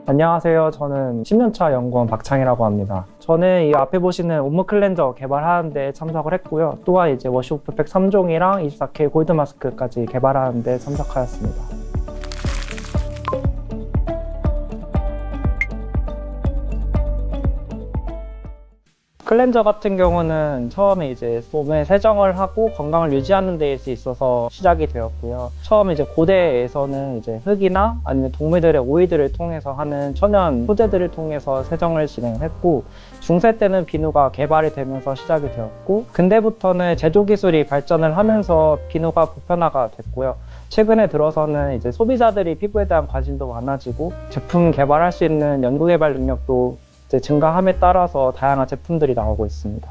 안녕하세요. 저는 10년차 연구원 박창이라고 합니다. 저는 이 앞에 보시는 온무 클렌저 개발하는 데 참석을 했고요. 또한 이제 워시오프팩 3종이랑 24K 골드 마스크까지 개발하는 데 참석하였습니다. 클렌저 같은 경우는 처음에 이제 몸의 세정을 하고 건강을 유지하는 데 있어서 시작이 되었고요. 처음에 이제 고대에서는 이제 흙이나 아니면 동물들의 오이들을 통해서 하는 천연 소재들을 통해서 세정을 진행했고, 중세 때는 비누가 개발이 되면서 시작이 되었고, 근대부터는 제조 기술이 발전을 하면서 비누가 보편화가 됐고요. 최근에 들어서는 이제 소비자들이 피부에 대한 관심도 많아지고 제품 개발할 수 있는 연구개발 능력도 이제 증가함에 따라서 다양한 제품들이 나오고 있습니다.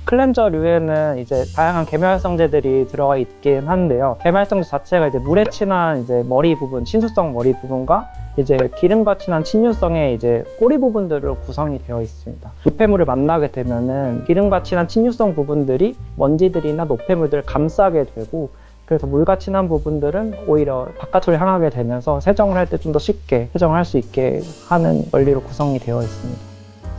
클렌저류에는 이제 다양한 계멸성제들이 들어가 있긴 한데요. 계멸성제 자체가 이제 물에 친한 이제 머리 부분, 친수성 머리 부분과 이제 기름과 친한 친유성의 이제 꼬리 부분들로 구성이 되어 있습니다. 노폐물을 만나게 되면은 기름과 친한 친유성 부분들이 먼지들이나 노폐물들을 감싸게 되고, 그래서 물과 친한 부분들은 오히려 바깥으로 향하게 되면서 세정을 할 때 좀 더 쉽게 세정할 수 있게 하는 원리로 구성이 되어 있습니다.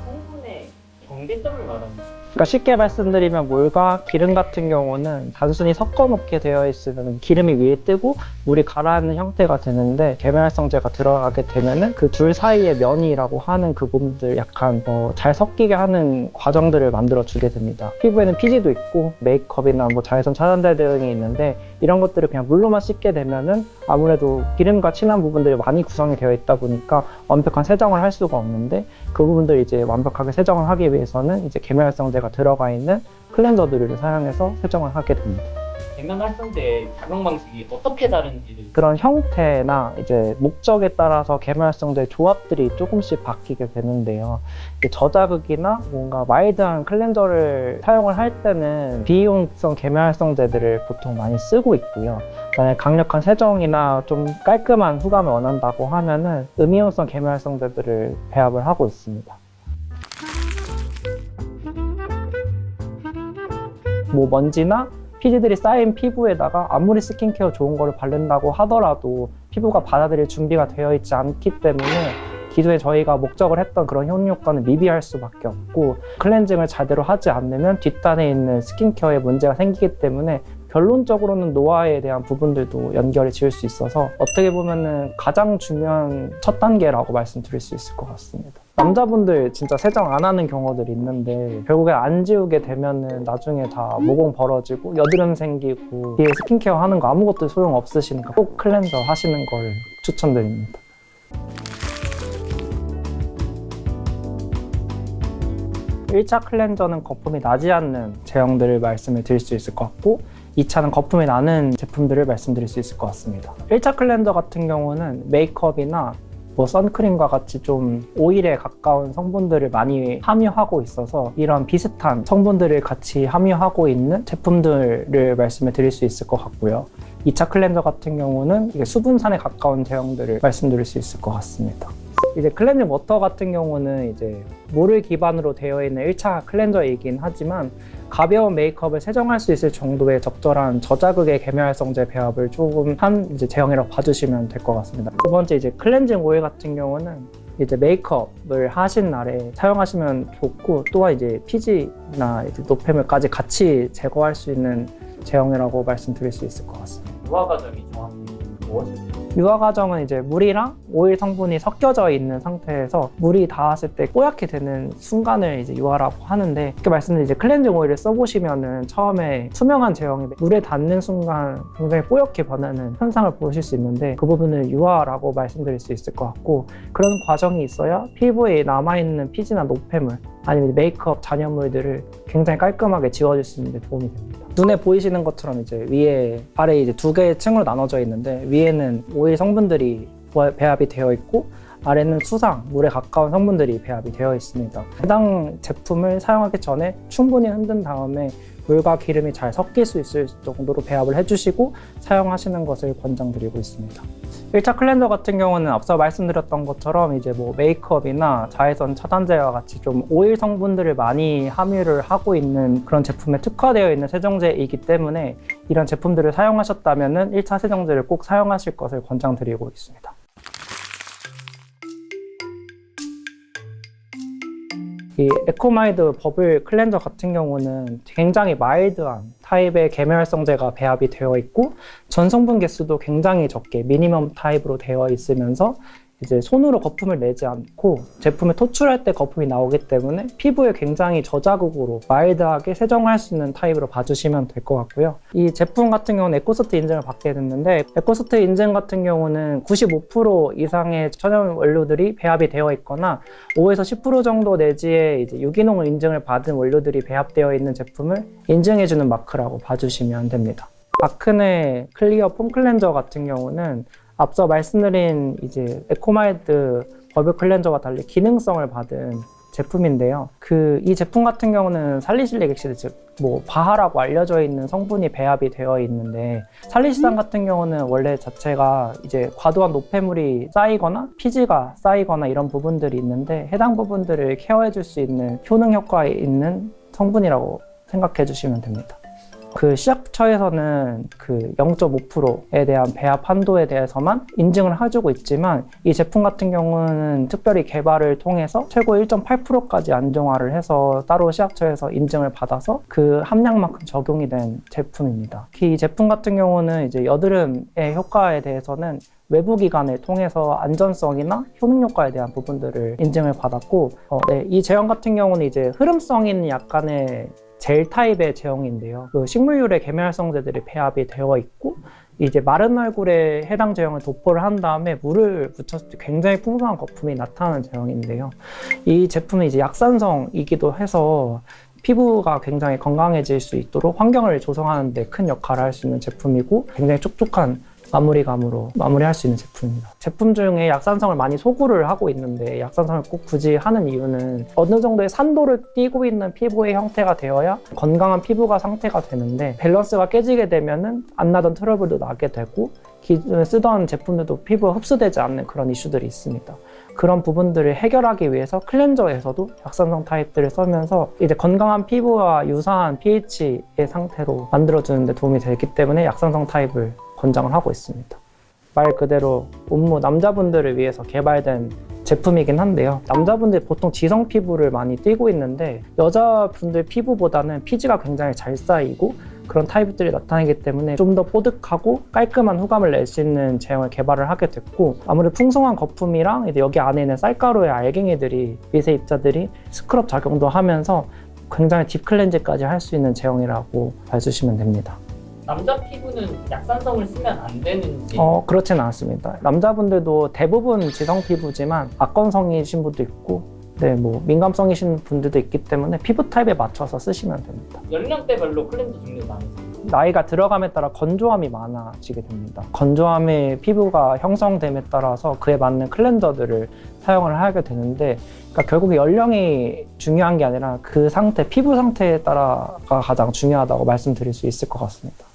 성분의 경계점을 말합니다. 그러니까 쉽게 말씀드리면 물과 기름 같은 경우는 단순히 섞어 놓게 되어 있으면 기름이 위에 뜨고 물이 가라앉는 형태가 되는데, 계멸성제가 들어가게 되면은 그 둘 사이의 면이라고 하는 그 부분들 약간 잘 섞이게 하는 과정들을 만들어 주게 됩니다. 피부에는 피지도 있고 메이크업이나 자외선 차단제 등이 있는데, 이런 것들을 그냥 물로만 씻게 되면은 아무래도 기름과 친한 부분들이 많이 구성이 되어 있다 보니까 완벽한 세정을 할 수가 없는데, 그 부분들 이제 완벽하게 세정을 하기 위해서는 이제 계멸성제가 들어가 있는 클렌저들을 사용해서 세정을 하게 됩니다. 계면활성제의 작용 방식이 어떻게 다른지를 그런 형태나 이제 목적에 따라서 계멸성제 조합들이 조금씩 바뀌게 되는데요. 저자극이나 뭔가 마일드한 클렌저를 사용을 할 때는 비이용성 계멸성제들을 보통 많이 쓰고 있고요. 만약 강력한 세정이나 좀 깔끔한 후감을 원한다고 하면은 음이용성 계멸성제들을 배합을 하고 있습니다. 먼지나 피지들이 쌓인 피부에다가 아무리 스킨케어 좋은 거를 바른다고 하더라도 피부가 받아들일 준비가 되어 있지 않기 때문에 기존에 저희가 목적을 했던 그런 효과는 미비할 수밖에 없고, 클렌징을 제대로 하지 않으면 뒷단에 있는 스킨케어에 문제가 생기기 때문에 결론적으로는 노화에 대한 부분들도 연결이 지을 수 있어서 어떻게 보면은 가장 중요한 첫 단계라고 말씀드릴 수 있을 것 같습니다. 남자분들 진짜 세정 안 하는 경우들이 있는데 결국에 안 지우게 되면은 나중에 다 모공 벌어지고 여드름 생기고 뒤에 스킨케어 하는 거 아무것도 소용 없으시니까 꼭 클렌저 하시는 걸 추천드립니다. (1차) 클렌저는 거품이 나지 않는 제형들을 말씀을 드릴 수 있을 것 같고, 2차는 거품이 나는 제품들을 말씀드릴 수 있을 것 같습니다. 1차 클렌저 같은 경우는 메이크업이나 선크림과 같이 좀 오일에 가까운 성분들을 많이 함유하고 있어서 이런 비슷한 성분들을 같이 함유하고 있는 제품들을 말씀을 드릴 수 있을 것 같고요. 2차 클렌저 같은 경우는 수분산에 가까운 제형들을 말씀드릴 수 있을 것 같습니다. 이제 클렌징 워터 같은 경우는 이제 물을 기반으로 되어 있는 1차 클렌저이긴 하지만 가벼운 메이크업을 세정할 수 있을 정도의 적절한 저자극의 계멸성제 배합을 조금 한 이제 제형이라고 봐주시면 될 것 같습니다. 두 번째 이제 클렌징 오일 같은 경우는 이제 메이크업을 하신 날에 사용하시면 좋고, 또한 이제 피지나 이제 노폐물까지 같이 제거할 수 있는 제형이라고 말씀드릴 수 있을 것 같습니다. 유화 과정이 정확히 무엇일까요? 유화 과정은 이제 물이랑 오일 성분이 섞여져 있는 상태에서 물이 닿았을 때 뽀얗게 되는 순간을 이제 유화라고 하는데, 이렇게 말씀드린 이제 클렌징 오일을 써보시면은 처음에 투명한 제형이 물에 닿는 순간 굉장히 뽀얗게 변하는 현상을 보실 수 있는데, 그 부분을 유화라고 말씀드릴 수 있을 것 같고, 그런 과정이 있어야 피부에 남아있는 피지나 노폐물 아니면 메이크업 잔여물들을 굉장히 깔끔하게 지워줄 수 있는 데 도움이 됩니다. 눈에 보이시는 것처럼 이제 위에 아래 이제 두 개의 층으로 나눠져 있는데, 위에는 오일 성분들이 배합이 되어 있고 아래는 수상, 물에 가까운 성분들이 배합이 되어 있습니다. 해당 제품을 사용하기 전에 충분히 흔든 다음에 물과 기름이 잘 섞일 수 있을 정도로 배합을 해주시고 사용하시는 것을 권장드리고 있습니다. 1차 클렌저 같은 경우는 앞서 말씀드렸던 것처럼 이제 뭐 메이크업이나 자외선 차단제와 같이 좀 오일 성분들을 많이 함유를 하고 있는 그런 제품에 특화되어 있는 세정제이기 때문에 이런 제품들을 사용하셨다면 1차 세정제를 꼭 사용하실 것을 권장드리고 있습니다. 이 에코마이드 버블 클렌저 같은 경우는 굉장히 마일드한 타입의 계면활성제가 배합이 되어 있고 전성분 개수도 굉장히 적게 미니멈 타입으로 되어 있으면서 이제 손으로 거품을 내지 않고 제품을 토출할 때 거품이 나오기 때문에 피부에 굉장히 저자극으로 마일드하게 세정할 수 있는 타입으로 봐주시면 될 것 같고요. 이 제품 같은 경우는 에코서트 인증을 받게 됐는데 에코서트 인증 같은 경우는 95% 이상의 천연 원료들이 배합이 되어 있거나 5에서 10% 정도 내지의 이제 유기농 인증을 받은 원료들이 배합되어 있는 제품을 인증해주는 마크라고 봐주시면 됩니다. 아크네 클리어 폼 클렌저 같은 경우는 앞서 말씀드린 이제 에코마이드 버블 클렌저와 달리 기능성을 받은 제품인데요. 이 제품 같은 경우는 살리실릭 액시드, 즉 바하라고 알려져 있는 성분이 배합이 되어 있는데 살리시산 같은 경우는 원래 자체가 이제 과도한 노폐물이 쌓이거나 피지가 쌓이거나 이런 부분들이 있는데 해당 부분들을 케어해 줄 수 있는 효능 효과에 있는 성분이라고 생각해 주시면 됩니다. 시약처에서는 0.5%에 대한 배합 한도에 대해서만 인증을 해주고 있지만 이 제품 같은 경우는 특별히 개발을 통해서 최고 1.8%까지 안정화를 해서 따로 시약처에서 인증을 받아서 그 함량만큼 적용이 된 제품입니다. 이 제품 같은 경우는 이제 여드름의 효과에 대해서는 외부 기관을 통해서 안전성이나 효능 효과에 대한 부분들을 인증을 받았고, 이 제형 같은 경우는 이제 흐름성 있는 약간의 젤 타입의 제형인데요. 식물유래 계면활성제들이 배합이 되어 있고 이제 마른 얼굴에 해당 제형을 도포를 한 다음에 물을 묻혔을 때 굉장히 풍성한 거품이 나타나는 제형인데요. 이 제품은 이제 약산성이기도 해서 피부가 굉장히 건강해질 수 있도록 환경을 조성하는 데 큰 역할을 할 수 있는 제품이고 굉장히 촉촉한 마무리감으로 마무리할 수 있는 제품입니다. 제품 중에 약산성을 많이 소구를 하고 있는데 약산성을 꼭 굳이 하는 이유는 어느 정도의 산도를 띠고 있는 피부의 형태가 되어야 건강한 피부가 상태가 되는데 밸런스가 깨지게 되면은 안 나던 트러블도 나게 되고 기존에 쓰던 제품들도 피부가 흡수되지 않는 그런 이슈들이 있습니다. 그런 부분들을 해결하기 위해서 클렌저에서도 약산성 타입들을 쓰면서 이제 건강한 피부와 유사한 pH의 상태로 만들어주는 데 도움이 되기 때문에 약산성 타입을 권장을 하고 있습니다. 말 그대로 온무 남자분들을 위해서 개발된 제품이긴 한데요. 남자분들 보통 지성 피부를 많이 띠고 있는데 여자분들 피부보다는 피지가 굉장히 잘 쌓이고 그런 타입들이 나타나기 때문에 좀 더 뽀득하고 깔끔한 후감을 낼 수 있는 제형을 개발을 하게 됐고 아무래도 풍성한 거품이랑 이제 여기 안에 있는 쌀가루의 알갱이들이 미세 입자들이 스크럽 작용도 하면서 굉장히 딥 클렌즈까지 할 수 있는 제형이라고 봐주시면 됩니다. 남자 피부는 약산성을 쓰면 안 되는지? 그렇지는 않습니다. 남자분들도 대부분 지성 피부지만 악건성이신 분도 있고 민감성이신 분들도 있기 때문에 피부 타입에 맞춰서 쓰시면 됩니다. 연령대별로 클렌저 종류가 나뉘어요. 나이가 들어감에 따라 건조함이 많아지게 됩니다. 건조함의 피부가 형성됨에 따라서 그에 맞는 클렌저들을 사용을 하게 되는데 그러니까 결국 연령이 중요한 게 아니라 그 상태, 피부 상태에 따라가 가장 중요하다고 말씀드릴 수 있을 것 같습니다.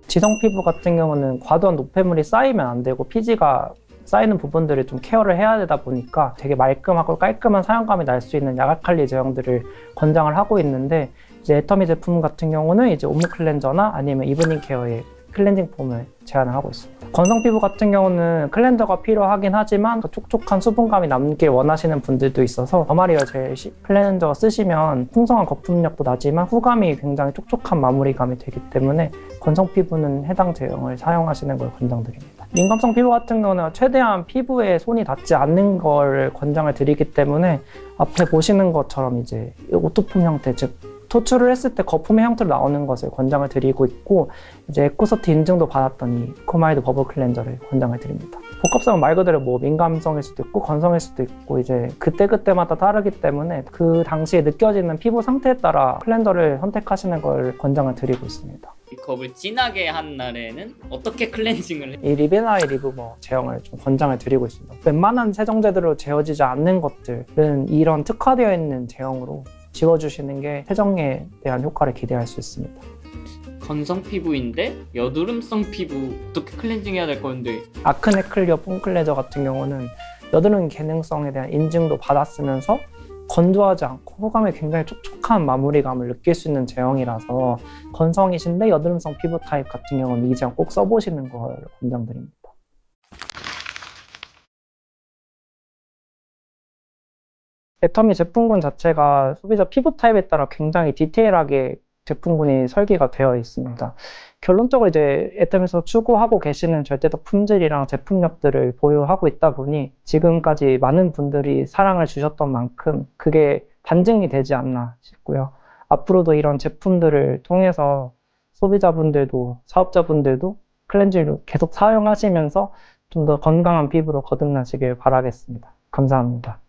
지성 피부 같은 경우는 과도한 노폐물이 쌓이면 안 되고 피지가 쌓이는 부분들을 좀 케어를 해야 되다 보니까 되게 말끔하고 깔끔한 사용감이 날 수 있는 야갈칼리 제형들을 권장을 하고 있는데 이제 애터미 제품 같은 경우는 이제 옴무 클렌저나 아니면 이브닝 케어의 클렌징 폼을 제안을 하고 있습니다. 건성 피부 같은 경우는 클렌저가 필요하긴 하지만 촉촉한 수분감이 남길 원하시는 분들도 있어서 더마리얼 젤 클렌저 쓰시면 풍성한 거품력도 나지만 후감이 굉장히 촉촉한 마무리감이 되기 때문에 건성 피부는 해당 제형을 사용하시는 걸 권장드립니다. 민감성 피부 같은 경우는 최대한 피부에 손이 닿지 않는 걸 권장을 드리기 때문에 앞에 보시는 것처럼 이제 오토폼 형태, 즉 토출을 했을 때 거품의 형태로 나오는 것을 권장을 드리고 있고 이제 에코서트 인증도 받았던 이 에코마이드 버블 클렌저를 권장을 드립니다. 복합성은 말 그대로 민감성일 수도 있고 건성일 수도 있고 이제 그때그때마다 다르기 때문에 그 당시에 느껴지는 피부 상태에 따라 클렌저를 선택하시는 걸 권장을 드리고 있습니다. 메이크업을 진하게 한 날에는 어떻게 클렌징을 해? 이 리베나이 리무버 제형을 좀 권장을 드리고 있습니다. 웬만한 세정제대로 제어지지 않는 것들은 이런 특화되어 있는 제형으로 지워주시는 게 세정에 대한 효과를 기대할 수 있습니다. 건성 피부인데 여드름성 피부 어떻게 클렌징 해야 될 건데 아크네 클리어 폼 클렌저 같은 경우는 여드름 기능성에 대한 인증도 받았으면서 건조하지 않고 호감에 굉장히 촉촉한 마무리감을 느낄 수 있는 제형이라서 건성이신데 여드름성 피부 타입 같은 경우는 이 제형 꼭 써보시는 걸 권장드립니다. 애터미 제품군 자체가 소비자 피부 타입에 따라 굉장히 디테일하게 제품군이 설계가 되어 있습니다. 결론적으로 이제 애터미에서 추구하고 계시는 절대적 품질이랑 제품력들을 보유하고 있다 보니 지금까지 많은 분들이 사랑을 주셨던 만큼 그게 반증이 되지 않나 싶고요. 앞으로도 이런 제품들을 통해서 소비자분들도 사업자분들도 클렌징을 계속 사용하시면서 좀 더 건강한 피부로 거듭나시길 바라겠습니다. 감사합니다.